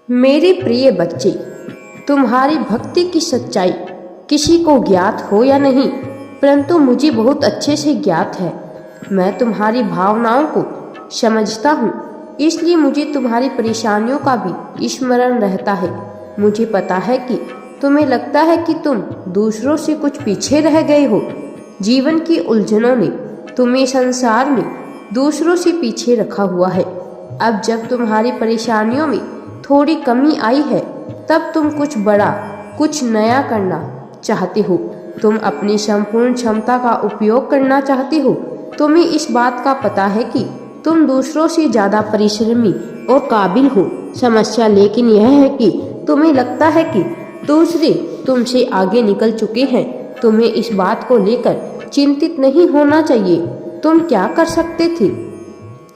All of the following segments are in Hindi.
मेरे प्रिय बच्चे, तुम्हारी भक्ति की सच्चाई किसी को ज्ञात हो या नहीं, परंतु मुझे बहुत अच्छे से ज्ञात है। मैं तुम्हारी भावनाओं को समझता हूँ, इसलिए मुझे तुम्हारी परेशानियों का भी स्मरण रहता है। मुझे पता है कि तुम्हें लगता है कि तुम दूसरों से कुछ पीछे रह गए हो। जीवन की उलझनों ने तुम्हें संसार में दूसरों से पीछे रखा हुआ है। अब जब तुम्हारी परेशानियों में थोड़ी कमी आई है, तब तुम कुछ बड़ा, कुछ नया करना चाहते हो। तुम अपनी संपूर्ण क्षमता का उपयोग करना चाहते हो। तुम्हें इस बात का पता है कि तुम दूसरों से ज़्यादा परिश्रमी और काबिल हो। समस्या लेकिन यह है कि तुम्हें लगता है कि दूसरे तुमसे आगे निकल चुके हैं। तुम्हें इस बात को लेकर चिंतित नहीं होना चाहिए। तुम क्या कर सकते थे,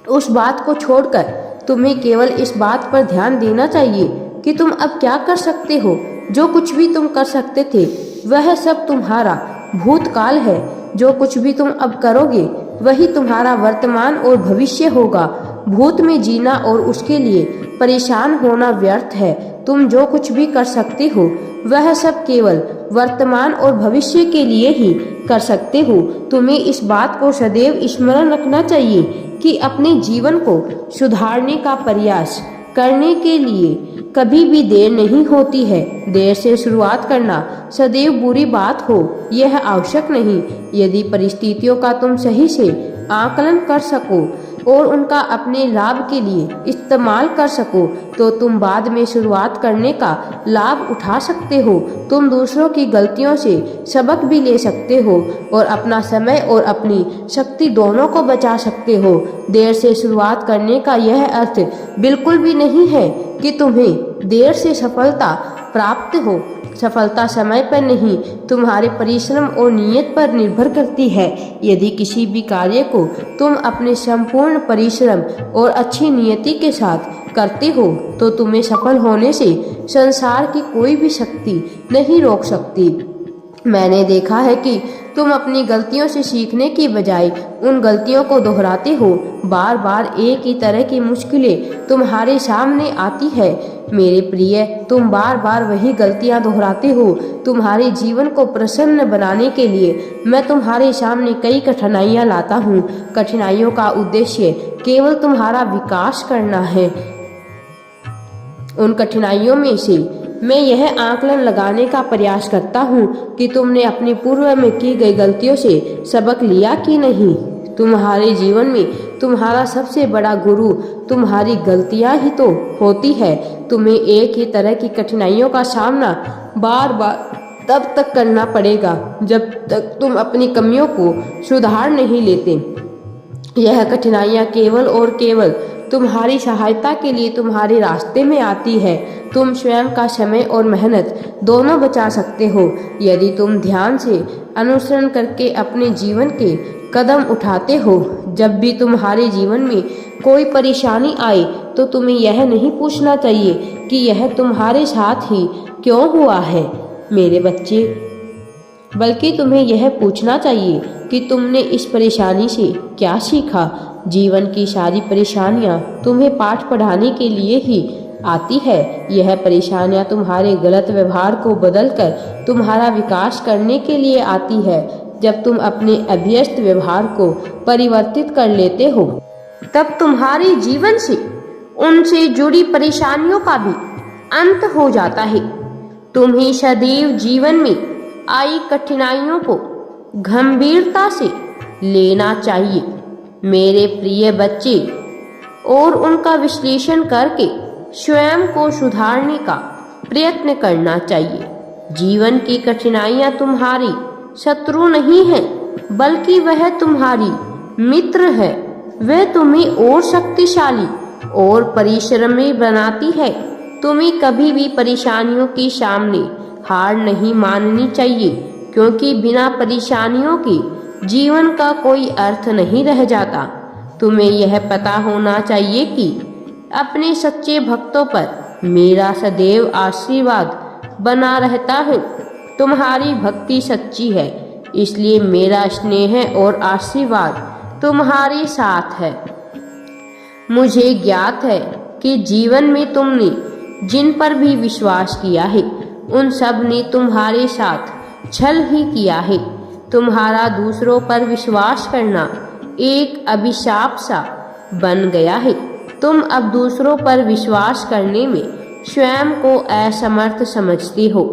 उस बात को छोड़कर तुम्हें केवल इस बात पर ध्यान देना चाहिए कि तुम अब क्या कर सकते हो। जो कुछ भी तुम कर सकते थे वह सब तुम्हारा भूतकाल है। जो कुछ भी तुम अब करोगे वही तुम्हारा वर्तमान और भविष्य होगा। भूत में जीना और उसके लिए परेशान होना व्यर्थ है। तुम जो कुछ भी कर सकते हो वह सब केवल वर्तमान और भविष्य के लिए ही कर सकते हो। तुम्हें इस बात को सदैव स्मरण रखना चाहिए कि अपने जीवन को सुधारने का प्रयास करने के लिए कभी भी देर नहीं होती है। देर से शुरुआत करना सदैव बुरी बात हो, यह आवश्यक नहीं। यदि परिस्थितियों का तुम सही से आकलन कर सको और उनका अपने लाभ के लिए इस्तेमाल कर सको, तो तुम बाद में शुरुआत करने का लाभ उठा सकते हो। तुम दूसरों की गलतियों से सबक भी ले सकते हो और अपना समय और अपनी शक्ति दोनों को बचा सकते हो। देर से शुरुआत करने का यह अर्थ बिल्कुल भी नहीं है कि तुम्हें देर से सफलता प्राप्त हो। सफलता समय पर नहीं, तुम्हारे परिश्रम और नियत पर निर्भर करती है। यदि किसी भी कार्य को तुम अपने संपूर्ण परिश्रम और अच्छी नियति के साथ करते हो, तो तुम्हें सफल होने से संसार की कोई भी शक्ति नहीं रोक सकती। मैंने देखा है कि तुम अपनी गलतियों से सीखने की बजाय उन गलतियों को दोहराते हो। बार बार एक ही तरह की मुश्किलें तुम्हारे सामने आती है। मेरे प्रिय, तुम बार बार वही गलतियां दोहराते हो। तुम्हारे जीवन को प्रसन्न बनाने के लिए मैं तुम्हारे सामने कई कठिनाइयां लाता हूँ। कठिनाइयों का उद्देश्य केवल तुम्हारा विकास करना है। उन कठिनाइयों में से मैं यह आकलन लगाने का प्रयास करता हूँ कि तुमने अपने पूर्व में की गई गलतियों से सबक लिया कि नहीं। तुम्हारे जीवन में तुम्हारा सबसे बड़ा गुरु तुम्हारी गलतियाँ ही तो होती है। तुम्हें एक ही तरह की कठिनाइयों का सामना बार बार तब तक करना पड़ेगा जब तक तुम अपनी कमियों को सुधार नहीं लेते। यह कठिनाइयाँ केवल और केवल तुम्हारी सहायता के लिए तुम्हारे रास्ते में आती है। तुम स्वयं का समय और मेहनत दोनों बचा सकते हो यदि तुम ध्यान से अनुसरण करके अपने जीवन के कदम उठाते हो। जब भी तुम्हारे जीवन में कोई परेशानी आए तो तुम्हें यह नहीं पूछना चाहिए कि यह तुम्हारे साथ ही क्यों हुआ है मेरे बच्चे, बल्कि तुम्हें यह पूछना चाहिए कि तुमने इस परेशानी से क्या सीखा। जीवन की सारी परेशानियां तुम्हें पाठ पढ़ाने के लिए ही आती है। यह परेशानियां तुम्हारे गलत व्यवहार को बदलकर तुम्हारा विकास करने के लिए आती है। जब तुम अपने अभ्यस्त व्यवहार को परिवर्तित कर लेते हो, तब तुम्हारे जीवन से उनसे जुड़ी परेशानियों का भी अंत हो जाता है। तुम्हें सदैव जीवन में आई कठिनाइयों को गंभीरता से लेना चाहिए मेरे प्रिय बच्चे, और उनका विश्लेषण करके स्वयं को सुधारने का प्रयत्न करना चाहिए। जीवन की कठिनाइयां तुम्हारी शत्रु नहीं है, बल्कि वह तुम्हारी मित्र है। वह तुम्हें और शक्तिशाली और परिश्रमी बनाती है। तुम्हें कभी भी परेशानियों के सामने हार नहीं माननी चाहिए, क्योंकि बिना परेशानियों के जीवन का कोई अर्थ नहीं रह जाता। तुम्हें यह पता होना चाहिए कि अपने सच्चे भक्तों पर मेरा सदैव आशीर्वाद बना रहता है। तुम्हारी भक्ति सच्ची है, इसलिए मेरा स्नेह और आशीर्वाद तुम्हारे साथ है। मुझे ज्ञात है कि जीवन में तुमने जिन पर भी विश्वास किया है उन सब ने तुम्हारे साथ छल ही किया है। तुम्हारा दूसरों पर विश्वास करना एक अभिशाप सा बन गया है। तुम अब दूसरों पर विश्वास करने में स्वयं को असमर्थ समझते हो।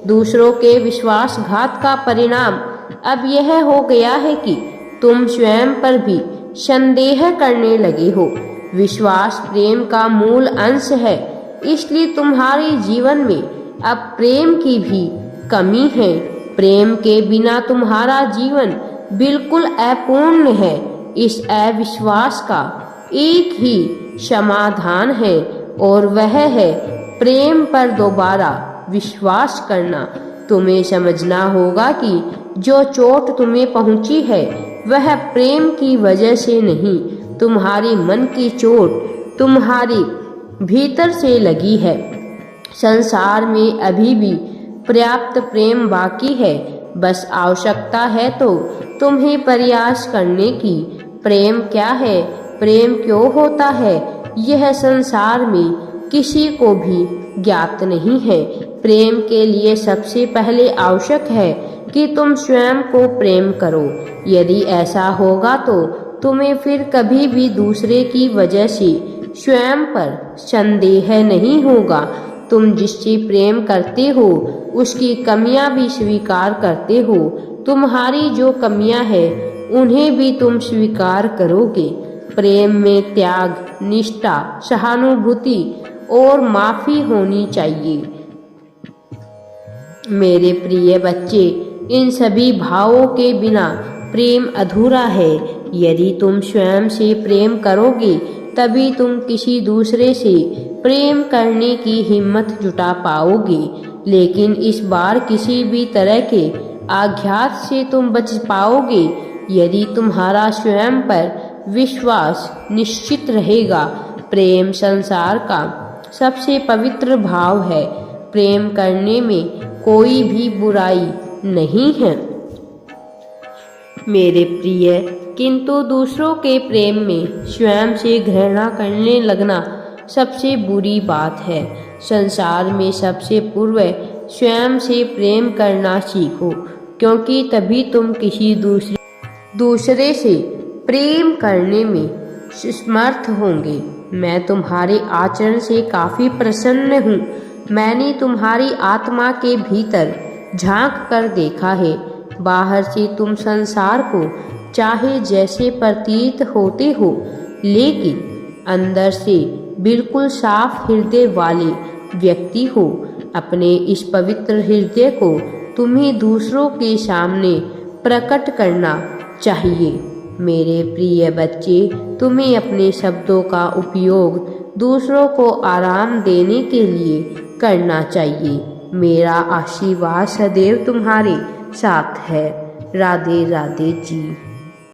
दूसरों के विश्वासघात का परिणाम अब यह हो गया है कि तुम स्वयं पर भी संदेह करने लगे हो। विश्वास प्रेम का मूल अंश है, इसलिए तुम्हारे जीवन में अब प्रेम की भी कमी है। प्रेम के बिना तुम्हारा जीवन बिल्कुल अपूर्ण है। इस अविश्वास का एक ही समाधान है और वह है प्रेम पर दोबारा विश्वास करना। तुम्हें समझना होगा कि जो चोट तुम्हें पहुंची है वह प्रेम की वजह से नहीं, तुम्हारी मन की चोट तुम्हारी भीतर से लगी है। संसार में अभी भी पर्याप्त प्रेम बाकी है, बस आवश्यकता है तो तुम्हें प्रयास करने की। प्रेम क्या है, प्रेम क्यों होता है, यह संसार में किसी को भी ज्ञात नहीं है। प्रेम के लिए सबसे पहले आवश्यक है कि तुम स्वयं को प्रेम करो। यदि ऐसा होगा तो तुम्हें फिर कभी भी दूसरे की वजह से स्वयं पर संदेह नहीं होगा। तुम जिससे प्रेम करते हो उसकी कमियां भी स्वीकार करते हो। तुम्हारी जो कमियां हैं उन्हें भी तुम स्वीकार करोगे। प्रेम में त्याग, निष्ठा, सहानुभूति और माफी होनी चाहिए। मेरे प्रिय बच्चे, इन सभी भावों के बिना प्रेम अधूरा है। यदि तुम स्वयं से प्रेम करोगे तभी तुम किसी दूसरे से प्रेम करने की हिम्मत जुटा पाओगे। लेकिन इस बार किसी भी तरह के आघात से तुम बच पाओगे यदि तुम्हारा स्वयं पर विश्वास निश्चित रहेगा। प्रेम संसार का सबसे पवित्र भाव है। प्रेम करने में कोई भी बुराई नहीं है मेरे प्रिय, किंतु दूसरों के प्रेम में स्वयं से घृणा करने लगना सबसे बुरी बात है। संसार में सबसे पूर्व स्वयं से प्रेम करना सीखो, क्योंकि तभी तुम किसी दूसरे से प्रेम करने में समर्थ होंगे। मैं तुम्हारे आचरण से काफ़ी प्रसन्न हूँ। मैंने तुम्हारी आत्मा के भीतर झांक कर देखा है। बाहर से तुम संसार को चाहे जैसे प्रतीत होते हो, लेकिन अंदर से बिल्कुल साफ हृदय वाले व्यक्ति हो। अपने इस पवित्र हृदय को तुम्हें दूसरों के सामने प्रकट करना चाहिए। मेरे प्रिय बच्चे, तुम्हें अपने शब्दों का उपयोग दूसरों को आराम देने के लिए करना चाहिए। मेरा आशीर्वाद सदैव तुम्हारे साथ है। राधे राधे जी।